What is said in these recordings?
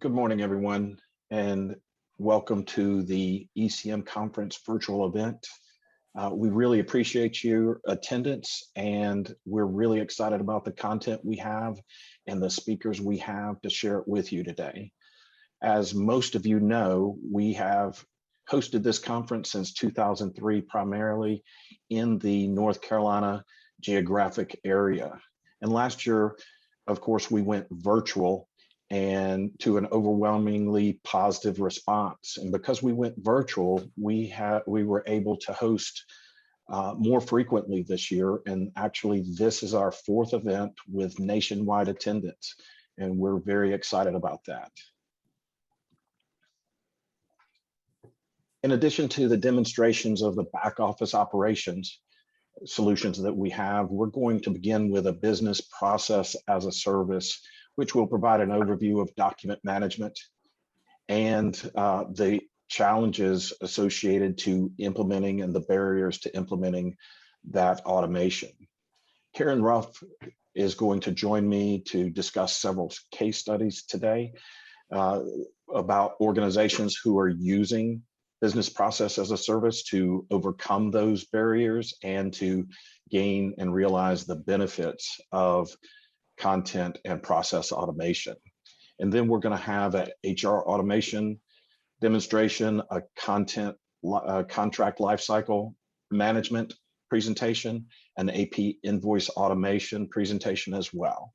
Good morning, everyone, and welcome to the ECM conference virtual event. We really appreciate your attendance, and we're really excited about the content we have and the speakers we have to share it with you today. As most of you know, we have hosted this conference since 2003, primarily in the North Carolina geographic area. And last year, of course, we went virtual and to an overwhelmingly positive response. And because we went virtual, we were able to host more frequently this year. And actually, this is our fourth event with nationwide attendance. And we're very excited about that. In addition to the demonstrations of the back office operations solutions that we have, we're going to begin with a business process as a service, which will provide an overview of document management and the challenges associated to implementing and the barriers to implementing that automation. Karen Ruff is going to join me to discuss several case studies today about organizations who are using business process as a service to overcome those barriers and to gain and realize the benefits of content and process automation. And then we're going to have an HR automation demonstration, a contract lifecycle management presentation, an AP invoice automation presentation as well.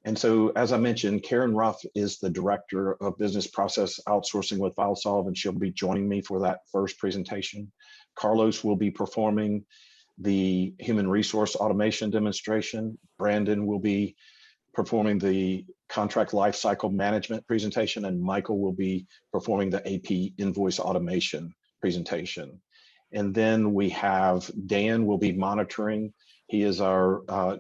And so, as I mentioned, Karen Ruff is the Director of Business Process Outsourcing with FileSolve, and she'll be joining me for that first presentation. Carlos will be performing the human resource automation demonstration. Brandon will be performing the contract lifecycle management presentation, and Michael will be performing the AP invoice automation presentation. And then we have Dan will be monitoring. He is our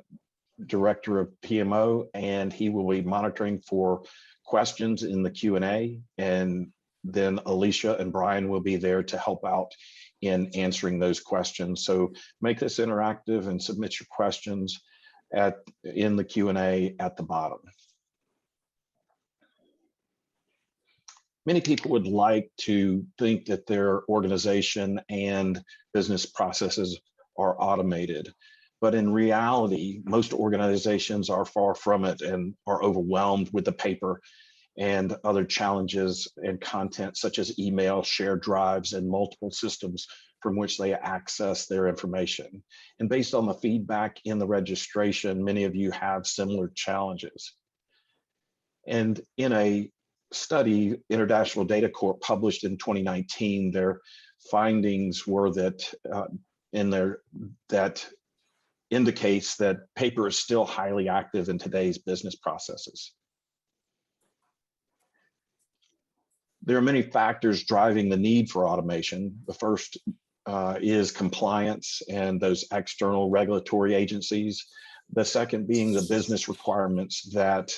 Director of PMO, and he will be monitoring for questions in the Q&A. And then Alicia and Brian will be there to help out in answering those questions. So make this interactive and submit your questions in the Q&A at the bottom. Many people would like to think that their organization and business processes are automated. But in reality, most organizations are far from it and are overwhelmed with the paper and other challenges and content such as email, shared drives, and multiple systems from which they access their information. And based on the feedback in the registration, many of you have similar challenges. And in a study International Data Corp published in 2019, their findings were that that indicates that paper is still highly active in today's business processes. There are many factors driving the need for automation. The first is compliance and those external regulatory agencies. The second being the business requirements that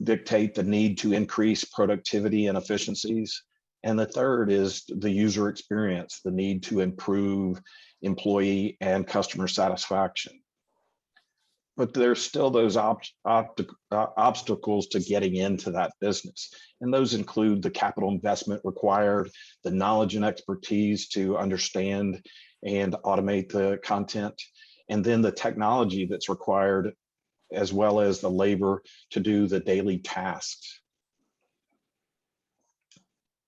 dictate the need to increase productivity and efficiencies. And the third is the user experience, the need to improve employee and customer satisfaction. But there's still those obstacles to getting into that business. And those include the capital investment required, the knowledge and expertise to understand and automate the content, and then the technology that's required, as well as the labor to do the daily tasks.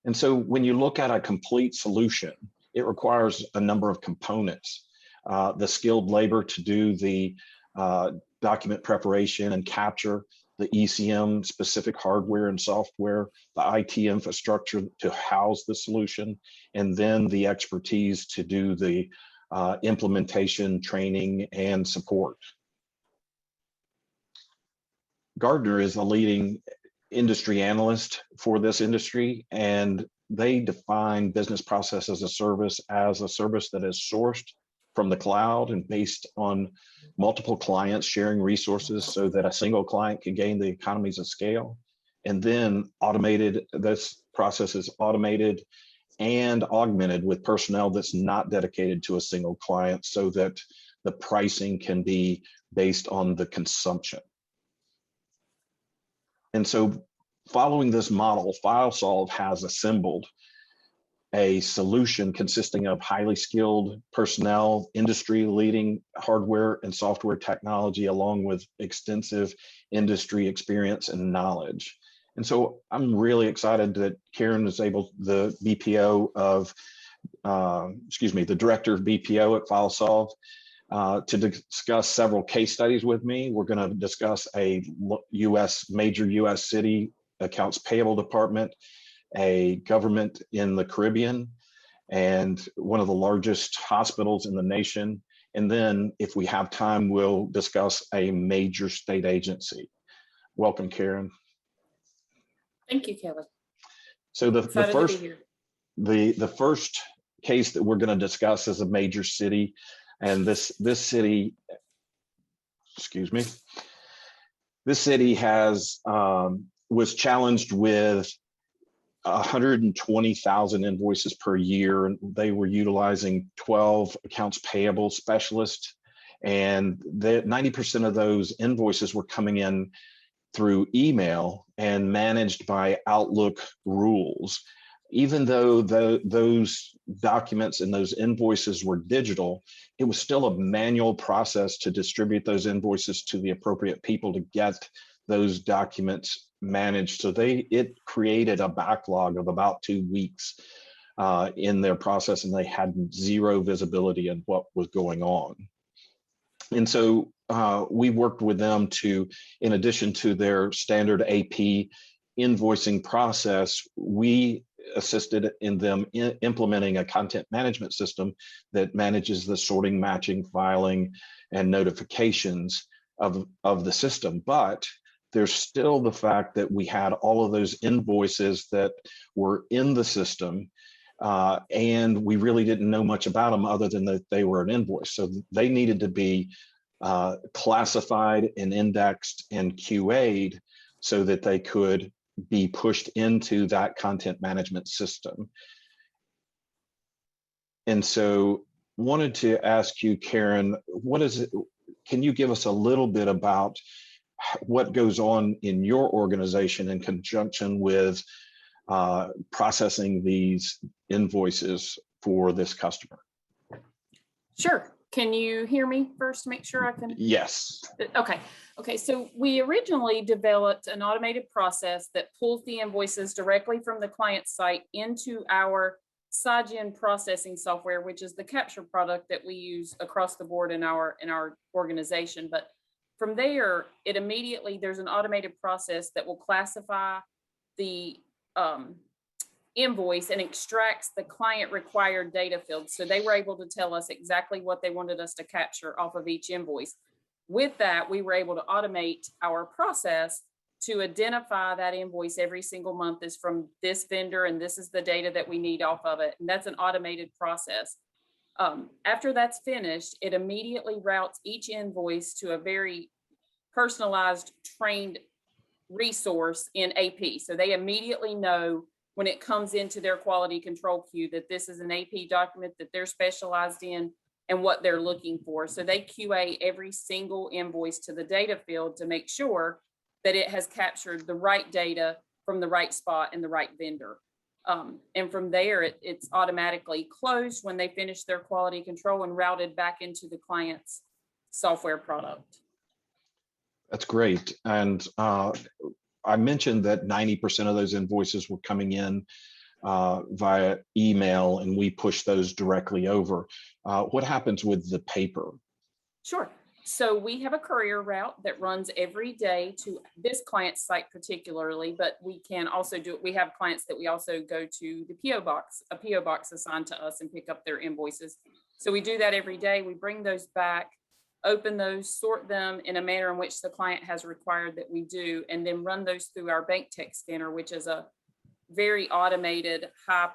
And so when you look at a complete solution, it requires a number of components. The skilled labor to do the document preparation and capture, the ECM specific hardware and software, the IT infrastructure to house the solution, and then the expertise to do the implementation, training, and support. Gartner is the leading industry analyst for this industry, and they define business process as a service that is sourced from the cloud and based on multiple clients sharing resources so that a single client can gain the economies of scale. And then this process is automated and augmented with personnel that's not dedicated to a single client so that the pricing can be based on the consumption. And so following this model, FileSolve has assembled a solution consisting of highly skilled personnel, industry-leading hardware and software technology, along with extensive industry experience and knowledge. And so I'm really excited that Karen is able, the BPO of, the director of BPO at FileSolve, to discuss several case studies with me. We're going to discuss a major US city accounts payable department, a government in the Caribbean, and one of the largest hospitals in the nation. And then if we have time, we'll discuss a major state agency. Welcome, Karen. Thank you, Kelly. So the first case that we're going to discuss is a major city. And this city, this city has was challenged with 120,000 invoices per year, and they were utilizing 12 accounts payable specialists, and 90% of those invoices were coming in through email and managed by Outlook rules. Even though those documents and those invoices were digital, it was still a manual process to distribute those invoices to the appropriate people to get those documents managed. So it created a backlog of about 2 weeks in their process, and they had zero visibility in what was going on. And so we worked with them to, in addition to their standard AP invoicing process, we assisted in them implementing a content management system that manages the sorting, matching, filing, and notifications of the system. But there's still the fact that we had all of those invoices that were in the system, and we really didn't know much about them other than that they were an invoice. So they needed to be classified and indexed and QA'd so that they could be pushed into that content management system. And so wanted to ask you, Karen, what is it? Can you give us a little bit about what goes on in your organization in conjunction with processing these invoices for this customer? Sure. Can you hear me first to make sure I can? Yes. Okay. So we originally developed an automated process that pulls the invoices directly from the client site into our Sagen processing software, which is the capture product that we use across the board in our organization. But from there, there's an automated process that will classify the invoice and extracts the client required data fields. So they were able to tell us exactly what they wanted us to capture off of each invoice. With that, we were able to automate our process to identify that invoice every single month is from this vendor, and this is the data that we need off of it. And that's an automated process. After that's finished, it immediately routes each invoice to a very personalized, trained resource in AP. So they immediately know when it comes into their quality control queue that this is an AP document that they're specialized in and what they're looking for. So they QA every single invoice to the data field to make sure that it has captured the right data from the right spot and the right vendor. And from there, it's automatically closed when they finish their quality control and routed back into the client's software product. That's great. And I mentioned that 90% of those invoices were coming in via email, and we push those directly over. What happens with the paper? Sure. So we have a courier route that runs every day to this client site particularly, but we can also we have clients that we also go to the PO box, a PO box assigned to us, and pick up their invoices. So we do that every day. We bring those back, open those, sort them in a manner in which the client has required that we do, and then run those through our bank tech scanner, which is a very automated high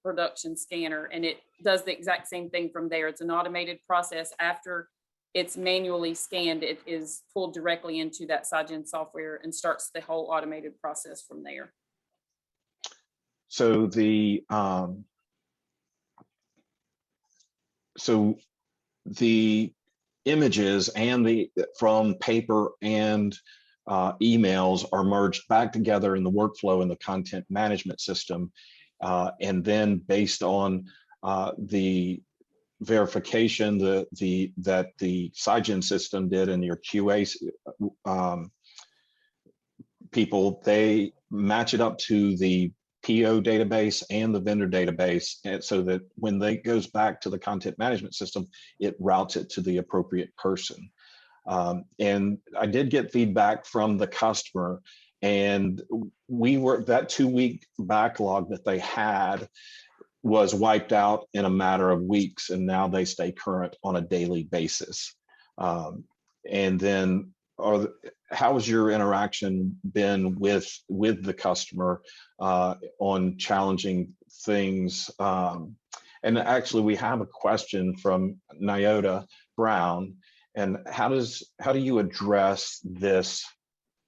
production scanner. And it does the exact same thing from there. It's an automated process. After it's manually scanned, it is pulled directly into that Sagen software and starts the whole automated process from there. So the images and from paper and emails are merged back together in the workflow in the content management system. And then based on the verification that the SciGen system did and your QA people, they match it up to the PO database and the vendor database, and so that when they goes back to the content management system, it routes it to the appropriate person. And I did get feedback from the customer, and that 2-week backlog that they had was wiped out in a matter of weeks, and now they stay current on a daily basis. And then, how has your interaction been with the customer on challenging things? And actually, we have a question from Nyota Brown. And how do you address this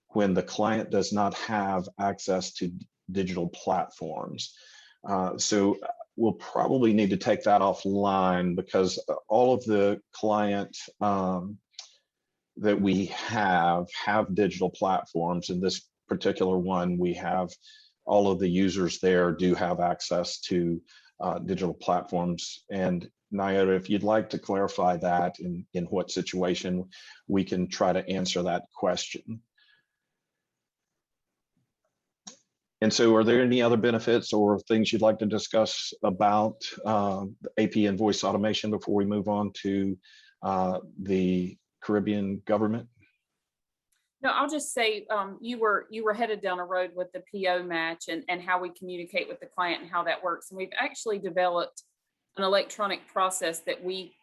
when the client does not have access to digital platforms? So we'll probably need to take that offline, because all of the client that we have digital platforms. In this particular one, we have all of the users there do have access to digital platforms. And Nyota, if you'd like to clarify that in what situation, we can try to answer that question. And so, are there any other benefits or things you'd like to discuss about AP invoice automation before we move on to the Caribbean government? No, I'll just say you were headed down a road with the PO match and how we communicate with the client and how that works. And we've actually developed an electronic process that we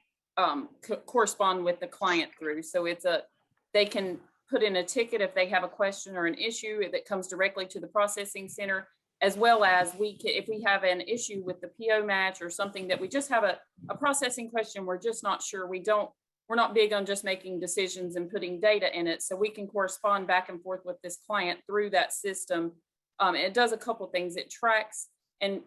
correspond with the client through. So they can put in a ticket if they have a question or an issue that comes directly to the processing center, as well as if we have an issue with the PO match or something that we just have a processing question, we're just not sure. We're not big on just making decisions and putting data in it. So we can correspond back and forth with this client through that system. It does a couple of things. It tracks and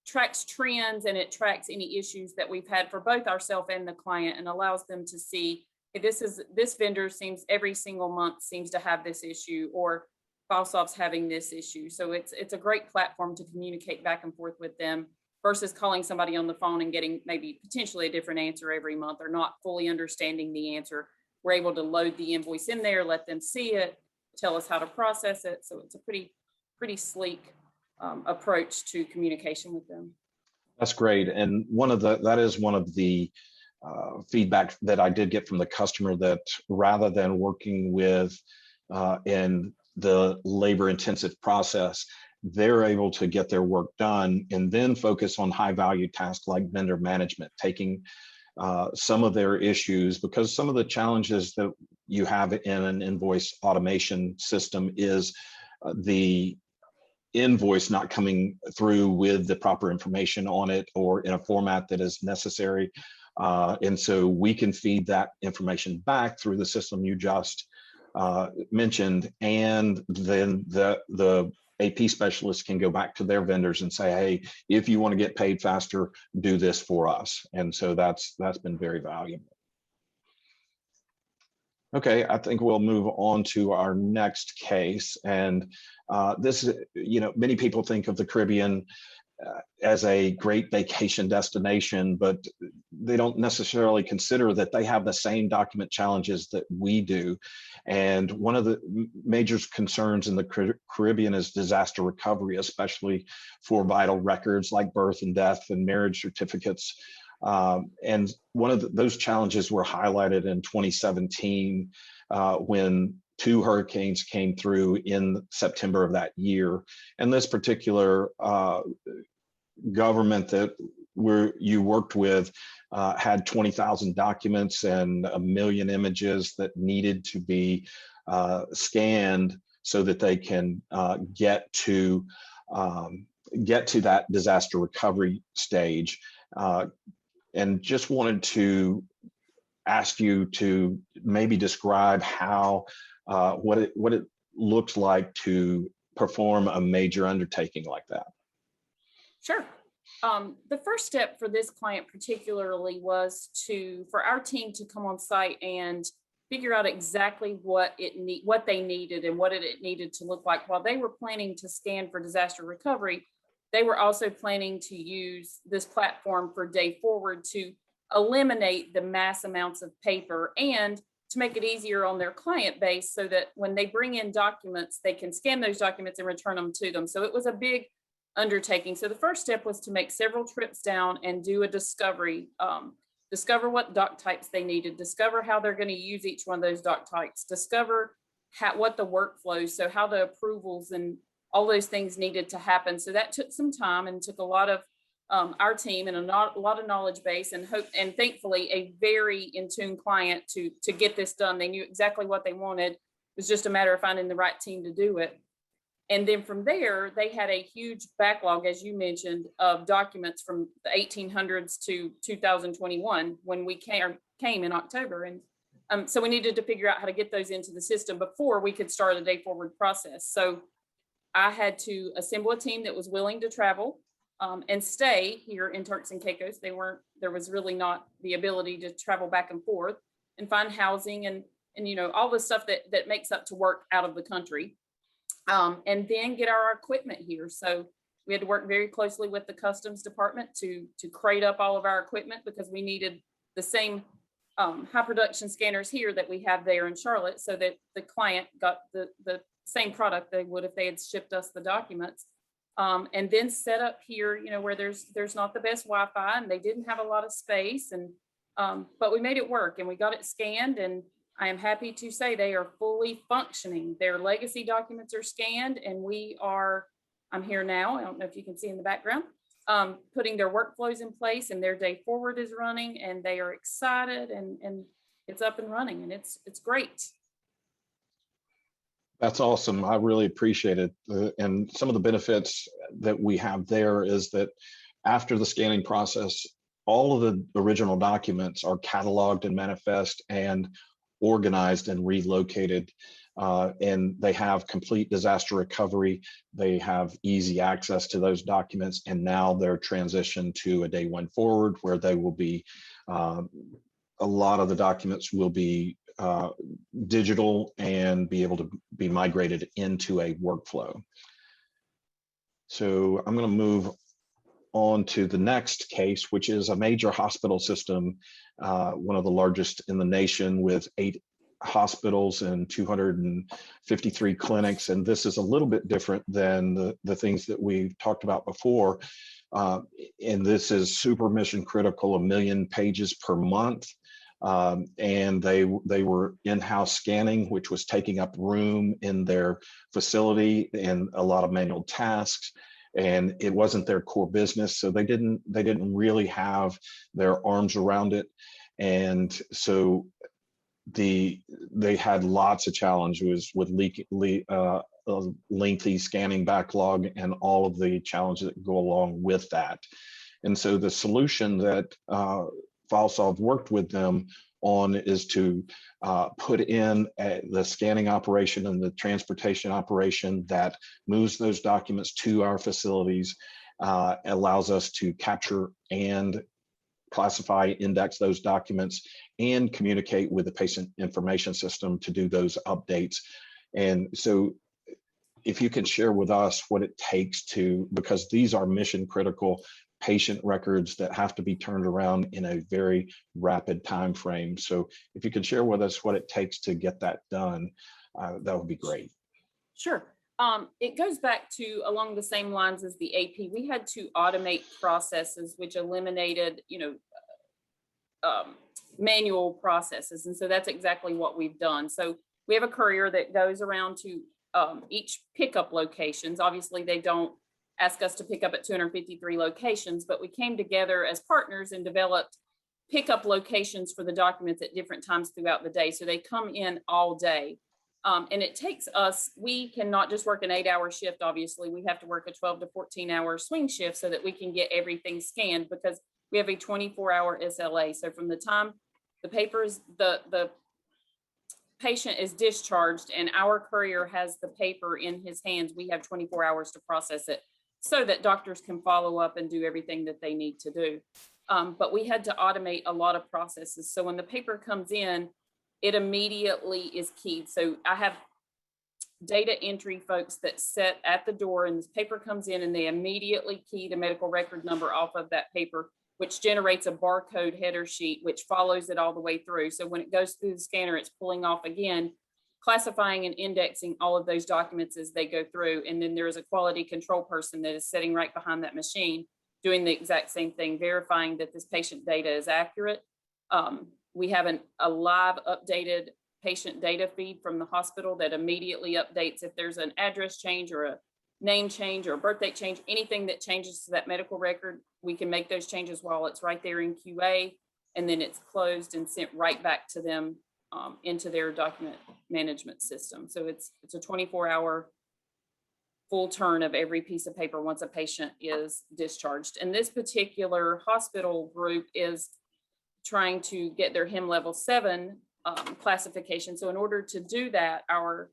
tracks trends, and it tracks any issues that we've had for both ourselves and the client, and allows them to see, hey, this vendor seems every single month seems to have this issue, or FileSoft's having this issue. So it's a great platform to communicate back and forth with them, versus calling somebody on the phone and getting maybe potentially a different answer every month, or not fully understanding the answer. We're able to load the invoice in there, let them see it, tell us how to process it. So it's a pretty sleek approach to communication with them. That's great. And that is one of the feedback that I did get from the customer, that rather than working with in the labor intensive process, they're able to get their work done and then focus on high value tasks like vendor management, taking some of their issues, because some of the challenges that you have in an invoice automation system is the invoice not coming through with the proper information on it or in a format that is necessary. And so we can feed that information back through the system you just mentioned, and then the AP specialists can go back to their vendors and say, hey, if you want to get paid faster, do this for us. And so that's been very valuable. Okay, I think we'll move on to our next case. And this, many people think of the Caribbean as a great vacation destination, but they don't necessarily consider that they have the same document challenges that we do. And one of the major concerns in the Caribbean is disaster recovery, especially for vital records like birth and death and marriage certificates. And one of those challenges were highlighted in 2017 when 2 hurricanes came through in September of that year. And this particular government that you worked with had 20,000 documents and 1 million images that needed to be scanned so that they can get to that disaster recovery stage. And just wanted to ask you to maybe describe how what it looks like to perform a major undertaking like that. Sure. The first step for this client particularly was for our team to come on site and figure out exactly what they needed and what it needed to look like. While they were planning to scan for disaster recovery, they were also planning to use this platform for Day Forward to eliminate the mass amounts of paper and to make it easier on their client base so that when they bring in documents, they can scan those documents and return them to them. So it was a big undertaking. So the first step was to make several trips down and do a discovery, discover what doc types they needed, discover how they're going to use each one of those doc types, discover what the workflows, so how the approvals and all those things needed to happen. So that took some time and took a lot of our team and a lot of knowledge base, and thankfully a very in tune client to get this done. They knew exactly what they wanted. It was just a matter of finding the right team to do it. And then from there, they had a huge backlog, as you mentioned, of documents from the 1800s to 2021 when we came in October. And so we needed to figure out how to get those into the system before we could start a Day Forward process. So I had to assemble a team that was willing to travel and stay here in Turks and Caicos. There was really not the ability to travel back and forth and find housing and all the stuff that makes up to work out of the country. And then get our equipment here. So we had to work very closely with the customs department to crate up all of our equipment, because we needed the same high production scanners here that we have there in Charlotte, so that the client got the same product they would if they had shipped us the documents. And then set up here, where there's not the best Wi-Fi and they didn't have a lot of space, and but we made it work and we got it scanned, and I am happy to say they are fully functioning. Their legacy documents are scanned, and I'm here now, I don't know if you can see in the background, putting their workflows in place, and their Day Forward is running, and they are excited, and it's up and running, and it's great. That's awesome. I really appreciate it. And some of the benefits that we have there is that after the scanning process, all of the original documents are cataloged and manifest and organized and relocated, and they have complete disaster recovery. They have easy access to those documents, and now they're transitioned to a Day One Forward, where they will be, a lot of the documents will be digital and be able to be migrated into a workflow. So I'm going to move on to the next case, which is a major hospital system, one of the largest in the nation, with 8 hospitals and 253 clinics. And this is a little bit different than the things that we've talked about before. And this is super mission critical, 1 million pages per month. And they were in-house scanning, which was taking up room in their facility and a lot of manual tasks. And it wasn't their core business, so they didn't really have their arms around it. And so they had lots of challenges with lengthy scanning backlog and all of the challenges that go along with that. And so the solution that FileSolve worked with them on is to put in the scanning operation and the transportation operation that moves those documents to our facilities, allows us to capture and classify, index those documents, and communicate with the patient information system to do those updates. And so if you can share with us what it takes to, because these are mission critical patient records that have to be turned around in a very rapid time frame. So if you can share with us what it takes to get that done, that would be great. Sure. It goes back to along the same lines as the AP. We had to automate processes, which eliminated, manual processes. And so that's exactly what we've done. So we have a courier that goes around to each pickup locations. Obviously, they don't ask us to pick up at 253 locations, but we came together as partners and developed pickup locations for the documents at different times throughout the day. So they come in all day. And it takes us, we cannot just work an 8-hour shift, obviously. We have to work a 12 to 14-hour swing shift so that we can get everything scanned, because we have a 24-hour SLA. So from the time the papers, the patient is discharged and our courier has the paper in his hands, we have 24 hours to process it so that doctors can follow up and do everything that they need to do. But we had to automate a lot of processes. So when the paper comes in, it immediately is keyed. So I have data entry folks that sit at the door and this paper comes in and they immediately key the medical record number off of that paper, which generates a barcode header sheet, which follows it all the way through. So when it goes through the scanner, it's pulling off again, classifying and indexing all of those documents as they go through. And then there is a quality control person that is sitting right behind that machine doing the exact same thing, verifying that this patient data is accurate. We have a live updated patient data feed from the hospital that immediately updates if there's an address change or a name change or a birth date change, anything that changes to that medical record, we can make those changes while it's right there in QA, and then it's closed and sent right back to them into their document management system. So it's a 24-hour full turn of every piece of paper once a patient is discharged. And this particular hospital group is trying to get their HIM level 7 classification. So in order to do that, our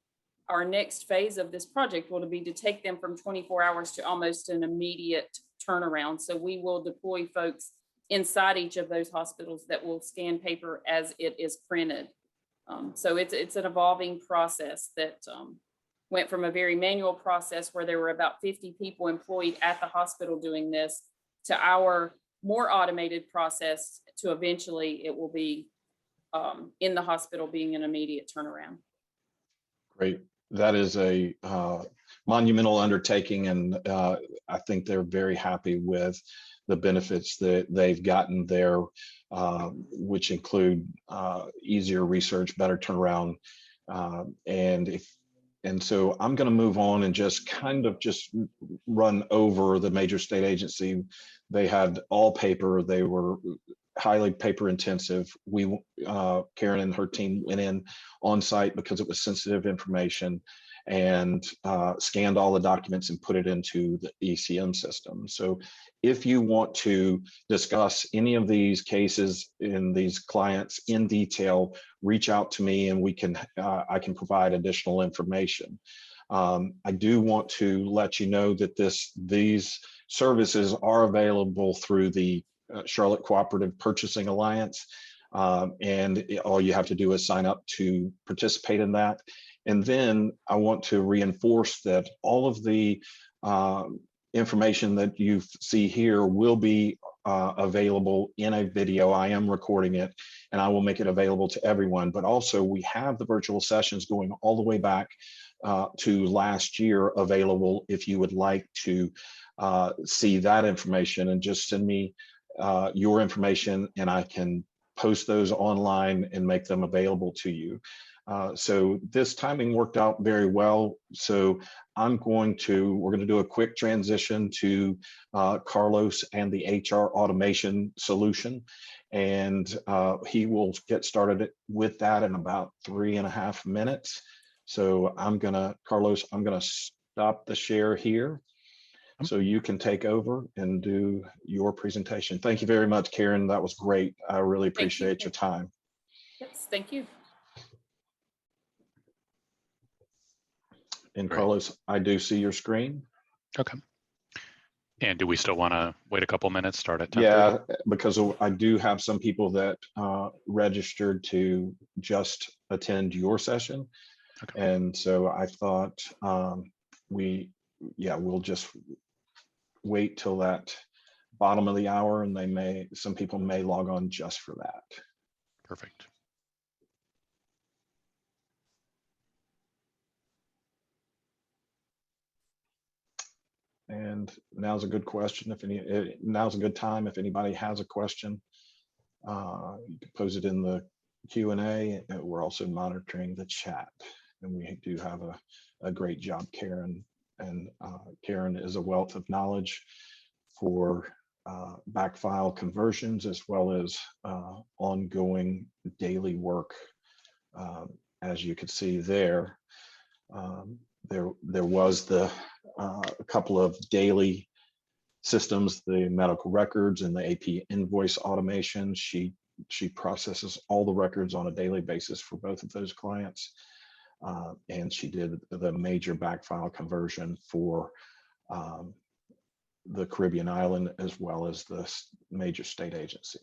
next phase of this project will be to take them from 24 hours to almost an immediate turnaround. So we will deploy folks inside each of those hospitals that will scan paper as it is printed. So it's an evolving process that went from a very manual process where there were about 50 people employed at the hospital doing this to our more automated process to eventually it will be in the hospital being an immediate turnaround. Great. That is a monumental undertaking, and I think they're very happy with the benefits that they've gotten there, which include easier research, better turnaround, and so I'm going to move on and just run over the major state agency. They had all paper. They were highly paper intensive. Karen and her team went in on site because it was sensitive information and scanned all the documents and put it into the ECM system. So if you want to discuss any of these cases in these clients in detail, reach out to me and I can provide additional information. I do want to let you know that these services are available through the Charlotte Cooperative Purchasing Alliance, and all you have to do is sign up to participate in that. And then I want to reinforce that all of the information that you see here will be available in a video. I am recording it and I will make it available to everyone, but also we have the virtual sessions going all the way back to last year available if you would like to see that information, and just send me your information and I can post those online and make them available to you. So this timing worked out very well. So we're going to do a quick transition to Carlos and the HR automation solution. And he will get started with that in about 3.5 minutes. So Carlos, I'm gonna stop the share here so you can take over and do your presentation. Thank you very much, Karen. That was great. I really appreciate your time. Yes, thank you. And Carlos, I do see your screen. Okay. And do we still want to wait a couple minutes, start at 10:30? Yeah, because I do have some people that registered to just attend your session. Okay. And so I thought we'll just wait till that bottom of the hour, and some people may log on just for that. Perfect. And now's a good question. Now's a good time. If anybody has a question, you can pose it in the Q&A. We're also monitoring the chat, and we do have a great job, Karen. And Karen is a wealth of knowledge for backfile conversions as well as ongoing daily work. As you can see there, there was a couple of daily systems, the medical records and the AP invoice automation. She processes all the records on a daily basis for both of those clients. And she did the major backfile conversion for the Caribbean island as well as the major state agency.